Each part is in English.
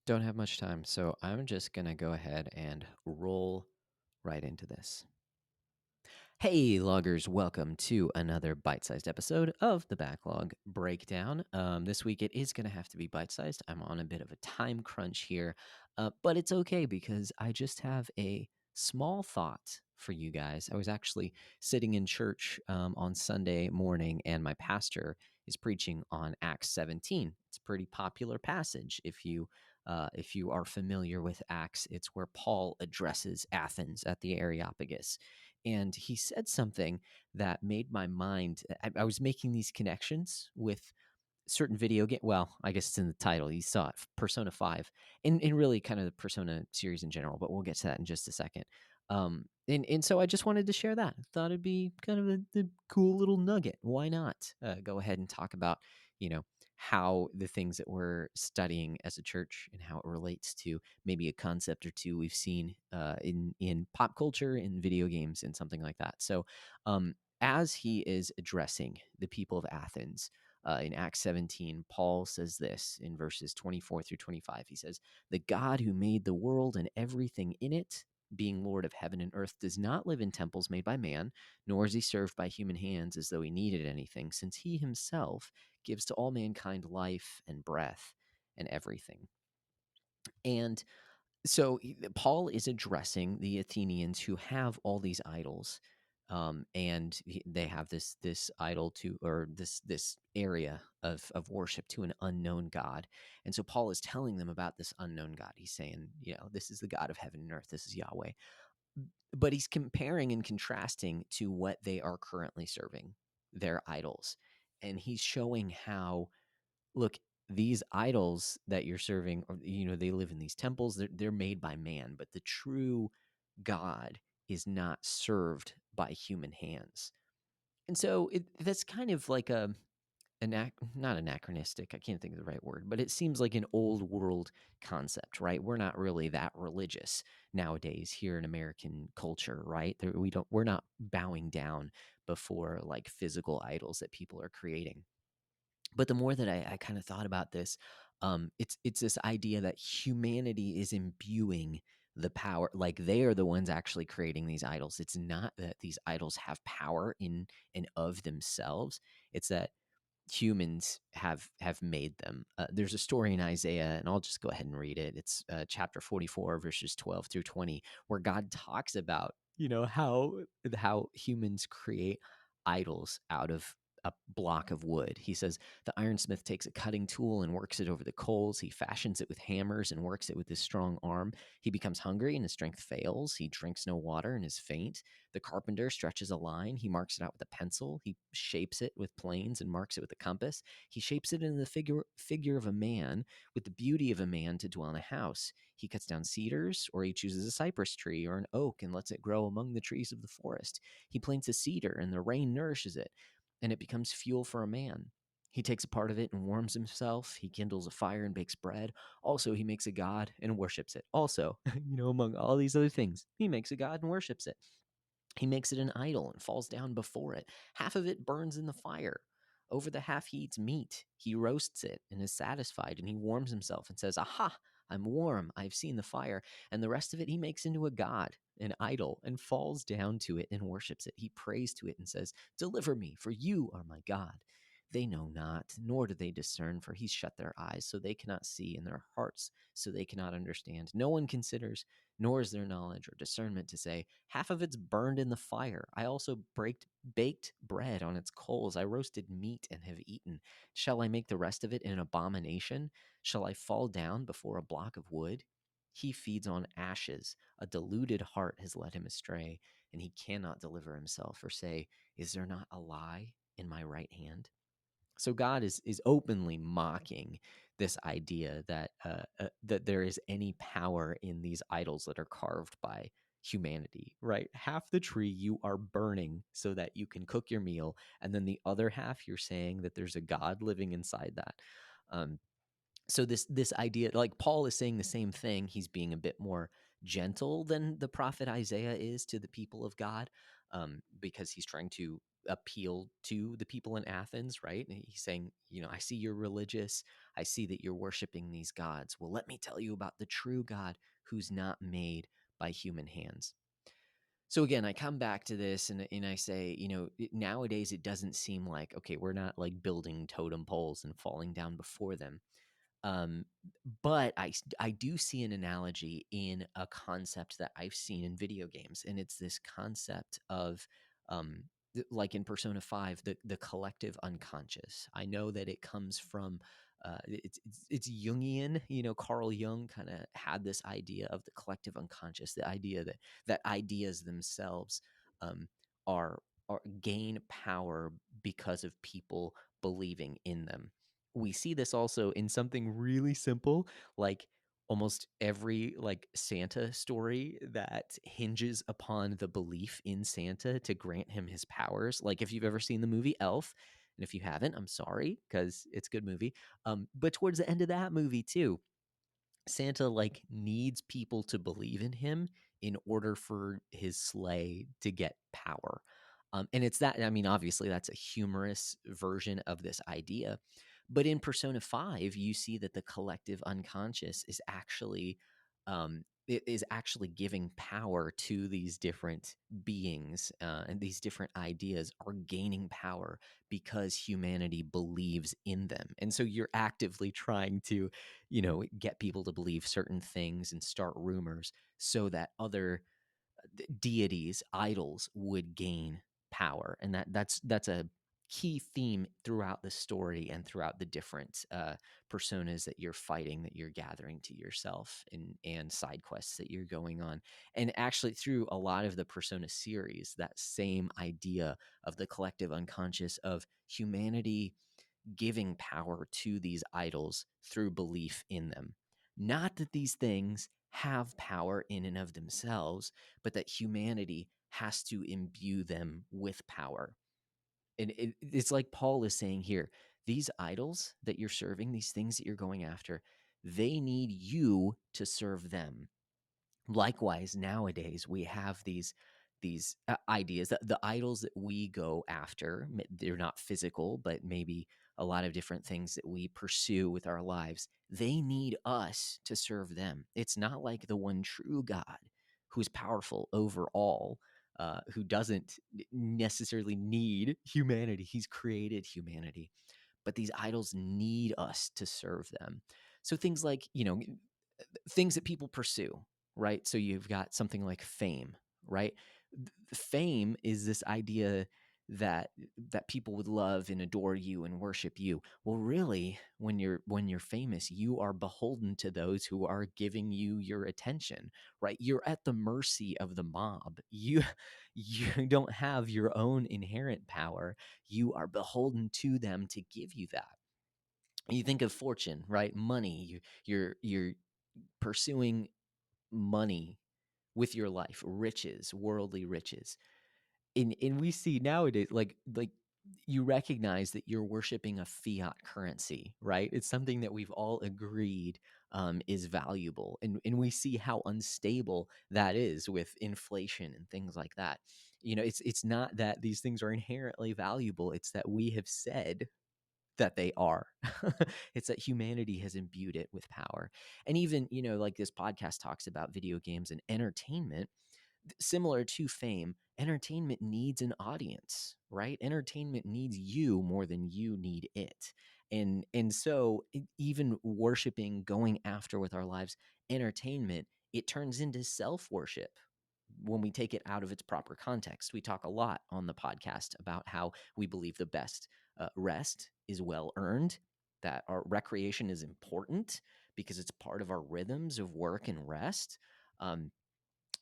Don't have much time, so I'm just going to go ahead and roll right into this. Hey, loggers, welcome to another bite sized episode of the Backlog Breakdown. This week it is going to have to be bite sized. I'm on a bit of a time crunch here, but it's okay because I just have a small thought for you guys. I was actually sitting in church on Sunday morning, and my pastor is preaching on Acts 17. It's a pretty popular passage. If you are familiar with Acts, it's where Paul addresses Athens at the Areopagus, and he said something that made my mind. I was making these connections with certain video game. Well, I guess it's in the title. You saw it, Persona 5, and really kind of the Persona series in general, but we'll get to that in just a second. And so I just wanted to share that. Thought it'd be kind of a cool little nugget. Why not go ahead and talk about, how the things that we're studying as a church and how it relates to maybe a concept or two we've seen in pop culture, in video games, and something like that. So, as he is addressing the people of Athens, in Acts 17, Paul says this in verses 24 through 25. He says, "The God who made the world and everything in it, being Lord of heaven and earth, does not live in temples made by man, nor is he served by human hands as though he needed anything, since he himself gives to all mankind life and breath and everything." And so Paul is addressing the Athenians who have all these idols, and they have this idol to, or this area of worship to an unknown God. And so Paul is telling them about this unknown God. He's saying, this is the God of heaven and earth. This is Yahweh. But he's comparing and contrasting to what they are currently serving, their idols, and he's showing how, look, these idols that you're serving, or they live in these temples. They're made by man, but the true God is not served by human hands. And so that's kind of like not anachronistic. I can't think of the right word, but it seems like an old world concept, right? We're not really that religious nowadays here in American culture, right? We're not bowing down before like physical idols that people are creating. But the more that I kind of thought about this, it's this idea that humanity is imbuing the power. Like, they are the ones actually creating these idols. It's not that these idols have power in and of themselves. It's that humans have made them. There's a story in Isaiah, and I'll just go ahead and read it. It's chapter 44, verses 12 through 20, where God talks about how humans create idols out of a block of wood. He says, "The ironsmith takes a cutting tool and works it over the coals. He fashions it with hammers and works it with his strong arm. He becomes hungry and his strength fails. He drinks no water and is faint. The carpenter stretches a line. He marks it out with a pencil. He shapes it with planes and marks it with a compass. He shapes it in the figure of a man, with the beauty of a man to dwell in a house. He cuts down cedars, or he chooses a cypress tree or an oak and lets it grow among the trees of the forest. He plants a cedar, and the rain nourishes it, and it becomes fuel for a man. He takes a part of it and warms himself. He kindles a fire and bakes bread. Also, he makes a god and worships it. Also, among all these other things, he makes a god and worships it. He makes it an idol and falls down before it. Half of it burns in the fire. Over the half he eats meat. He roasts it and is satisfied, and he warms himself and says, 'Aha, I'm warm. I've seen the fire.' And the rest of it he makes into a god, an idol, and falls down to it and worships it. He prays to it and says, 'Deliver me, for you are my God.' They know not, nor do they discern, for he's shut their eyes, so they cannot see, and their hearts, so they cannot understand. No one considers, nor is there knowledge or discernment to say, 'Half of it's burned in the fire. I also baked bread on its coals. I roasted meat and have eaten. Shall I make the rest of it an abomination? Shall I fall down before a block of wood?' He feeds on ashes. A deluded heart has led him astray, and he cannot deliver himself or say, 'Is there not a lie in my right hand?'" So God is openly mocking this idea that there is any power in these idols that are carved by humanity, right? Half the tree you are burning so that you can cook your meal, and then the other half you're saying that there's a God living inside that. Um, so this idea, like, Paul is saying the same thing. He's being a bit more gentle than the prophet Isaiah is to the people of God, because he's trying to appeal to the people in Athens, right? And he's saying, I see you're religious. I see that you're worshiping these gods. Well, let me tell you about the true God who's not made by human hands. So again, I come back to this and I say, nowadays it doesn't seem like, okay, we're not like building totem poles and falling down before them. Um, but I do see an analogy in a concept that I've seen in video games, and it's this concept of, like in Persona 5, the collective unconscious. I know that it comes from, it's Jungian. Carl Jung kind of had this idea of the collective unconscious, the idea that ideas themselves um, are gain power because of people believing in them. We see this also in something really simple, like almost every like Santa story that hinges upon the belief in Santa to grant him his powers. Like if you've ever seen the movie Elf, and if you haven't, I'm sorry, because it's a good movie. But towards the end of that movie too, Santa like needs people to believe in him in order for his sleigh to get power. And it's that, I mean, obviously that's a humorous version of this idea. But in Persona 5, you see that the collective unconscious is actually it is actually giving power to these different beings, and these different ideas are gaining power because humanity believes in them. And so you're actively trying to get people to believe certain things and start rumors so that other deities, idols would gain power. And that's a key theme throughout the story and throughout the different personas that you're fighting, that you're gathering to yourself, and side quests that you're going on. And actually through a lot of the Persona series, that same idea of the collective unconscious, of humanity giving power to these idols through belief in them. Not that these things have power in and of themselves, but that humanity has to imbue them with power. And it's like Paul is saying here, these idols that you're serving, these things that you're going after, they need you to serve them. Likewise, nowadays we have these ideas that the idols that we go after, they're not physical, but maybe a lot of different things that we pursue with our lives, they need us to serve them. It's not like the one true God who's powerful over all, who doesn't necessarily need humanity. He's created humanity, but these idols need us to serve them. So things like, things that people pursue, right? So you've got something like fame, right? Fame is this idea that people would love and adore you and worship you. Well, really, when you're famous, you are beholden to those who are giving you your attention, right? You're at the mercy of the mob. You don't have your own inherent power. You are beholden to them to give you that. You think of fortune, right? Money. You're pursuing money with your life, riches, worldly riches. And we see nowadays, like you recognize that you're worshiping a fiat currency, right? It's something that we've all agreed is valuable, and we see how unstable that is with inflation and things like that. It's not that these things are inherently valuable; it's that we have said that they are. It's that humanity has imbued it with power. And even, like this podcast talks about video games and entertainment, similar to fame, entertainment needs an audience, right? Entertainment needs you more than you need it. And so even worshiping, going after with our lives, entertainment, it turns into self-worship when we take it out of its proper context. We talk a lot on the podcast about how we believe the best rest is well earned, that our recreation is important because it's part of our rhythms of work and rest.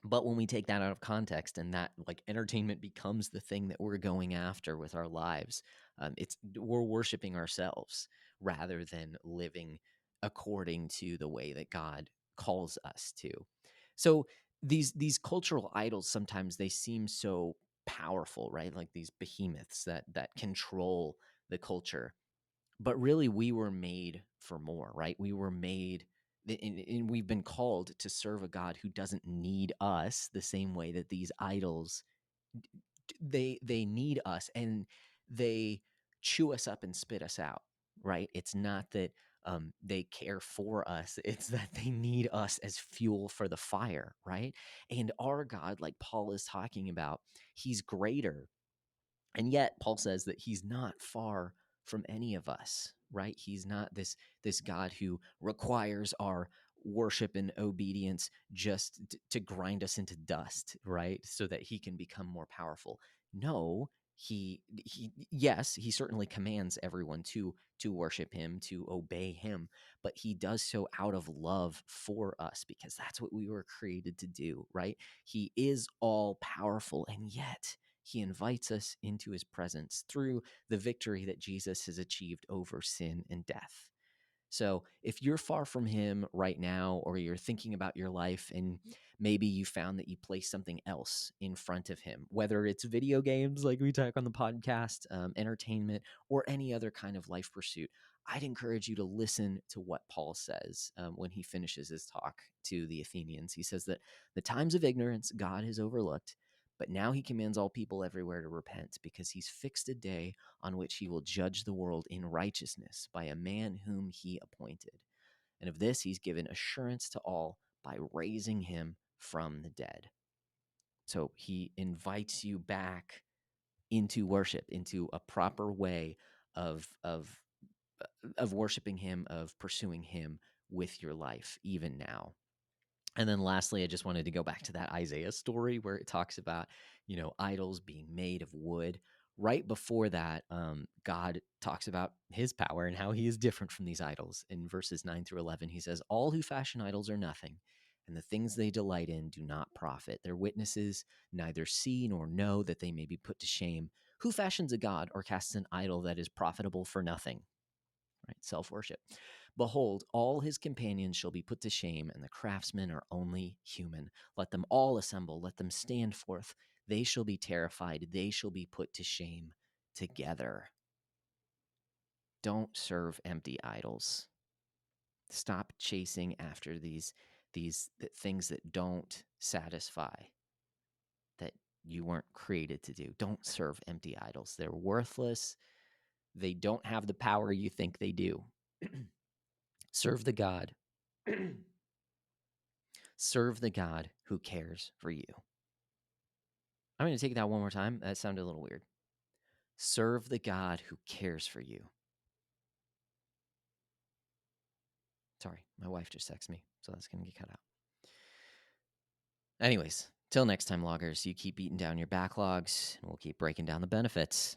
But when we take that out of context and that like entertainment becomes the thing that we're going after with our lives, we're worshiping ourselves rather than living according to the way that God calls us to. So these cultural idols, sometimes they seem so powerful, right? Like these behemoths that control the culture. But really, we were made for more, right? We were made, and we've been called to serve a God who doesn't need us the same way that these idols they need us, and they chew us up and spit us out, right? It's not that they care for us, it's that they need us as fuel for the fire, right? And our God, like Paul is talking about, he's greater. And yet Paul says that he's not far from any of us, right? He's not this God who requires our worship and obedience just to grind us into dust, right? So that he can become more powerful. No, he yes, he certainly commands everyone to worship him, to obey him, but he does so out of love for us, because that's what we were created to do, right? He is all powerful, and yet he invites us into his presence through the victory that Jesus has achieved over sin and death. So if you're far from him right now, or you're thinking about your life and maybe you found that you place something else in front of him, whether it's video games like we talk on the podcast, entertainment, or any other kind of life pursuit, I'd encourage you to listen to what Paul says when he finishes his talk to the Athenians. He says that the times of ignorance God has overlooked, but now he commands all people everywhere to repent, because he's fixed a day on which he will judge the world in righteousness by a man whom he appointed. And of this he's given assurance to all by raising him from the dead. So he invites you back into worship, into a proper way of worshiping him, of pursuing him with your life, even now. And then lastly, I just wanted to go back to that Isaiah story where it talks about, idols being made of wood. Right before that, God talks about his power and how he is different from these idols. In verses 9 through 11, he says, all who fashion idols are nothing, and the things they delight in do not profit. Their witnesses neither see nor know, that they may be put to shame. Who fashions a god or casts an idol that is profitable for nothing? Right? Self-worship. Behold, all his companions shall be put to shame, and the craftsmen are only human. Let them all assemble, let them stand forth. They shall be terrified, they shall be put to shame together. Don't serve empty idols. Stop chasing after these things that don't satisfy, that you weren't created to do. Don't serve empty idols. They're worthless. They don't have the power you think they do. Serve the God. Serve the God who cares for you. I'm going to take that one more time. That sounded a little weird. Serve the God who cares for you. Sorry, my wife just texted me, so that's going to get cut out. Anyways, till next time, loggers, you keep beating down your backlogs, and we'll keep breaking down the benefits.